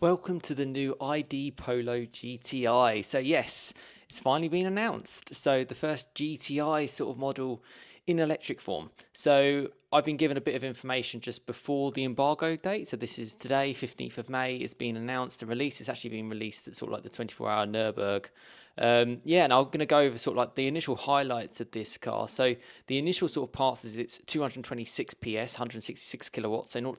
Welcome to the new ID Polo GTI. So yes, it's finally been announced. So the first GTI sort of model in electric form. So I've been given a bit of information just before the embargo date. So this is today, 15th of May. It's been announced and released. It's actually been released at sort of like the 24-hour Nürburg. Yeah, and I'm going to go over sort of like the initial highlights of this car. So the initial sort of parts is it's 226 PS, 166 kilowatts, so 0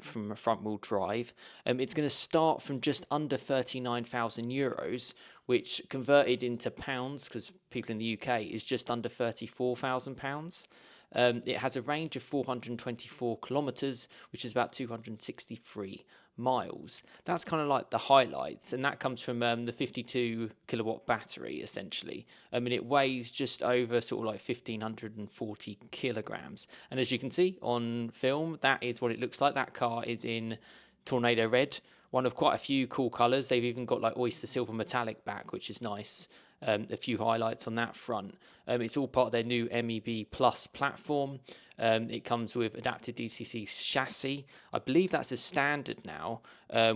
from a front wheel drive. It's going to start from just under 39,000 euros, which converted into pounds, because people in the UK, is just under 34,000 pounds. It has a range of 424 kilometers, which is about 263 miles. That's kind of like the highlights, and that comes from the 52 kilowatt battery essentially. And it weighs just over sort of like 1,540 kilograms. And as you can see on film, that is what it looks like. That car is in Tornado Red, one of quite a few cool colours. They've even got like Oyster Silver Metallic back, which is nice. A few highlights on that front. It's all part of their new MEB Plus platform. It comes with adapted DCC chassis. I believe that's a standard now,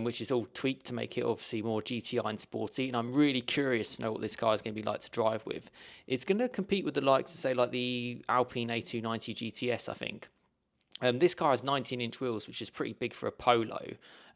which is all tweaked to make it obviously more GTI and sporty. And I'm really curious to know what this car is going to be like to drive with. It's going to compete with the likes of, say, like the Alpine A290 GTS, I think. This car has 19-inch wheels, which is pretty big for a Polo.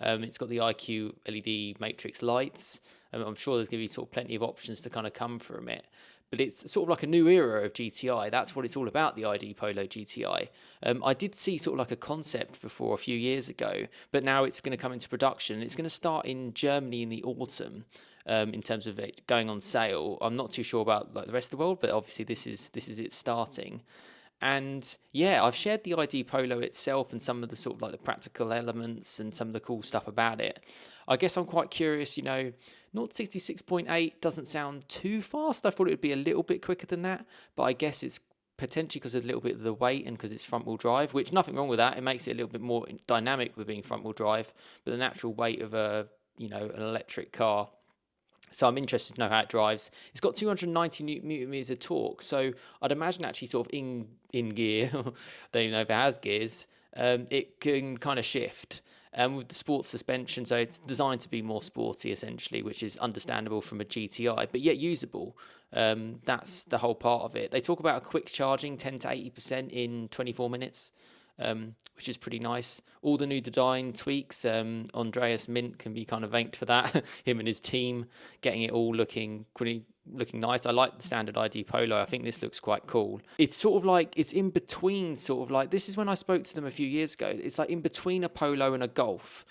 It's got the IQ LED matrix lights. I'm sure there's going to be sort of plenty of options to kind of come from it. But it's sort of like a new era of GTI. That's what it's all about, the ID Polo GTI. I did see sort of like a concept before a few years ago, but now it's going to come into production. It's going to start in Germany in the autumn. In terms of it going on sale, I'm not too sure about like the rest of the world, but obviously this is it starting. And yeah, I've shared the ID Polo itself and some of the sort of like the practical elements and some of the cool stuff about it. I guess I'm quite curious, 0-66.8 doesn't sound too fast. I thought it would be a little bit quicker than that, but I guess it's potentially because of a little bit of the weight and because it's front wheel drive, which nothing wrong with that. It makes it a little bit more dynamic with being front wheel drive, but the natural weight of an electric car. So I'm interested to know how it drives. It's got 290 newton meters of torque, so I'd imagine actually sort of in gear, don't even know if it has gears, it can kind of shift. With the sports suspension, so it's designed to be more sporty essentially, which is understandable from a GTI, but yet usable. That's the whole part of it. They talk about a quick charging, 10 to 80% in 24 minutes. Which is pretty nice. All the new design tweaks, Andreas Mint can be kind of thanked for that. Him and his team getting it all looking nice. I like the standard ID Polo. I think this looks quite cool. It's sort of like it's in between, sort of like this is when I spoke to them a few years ago. It's like in between a Polo and a Golf.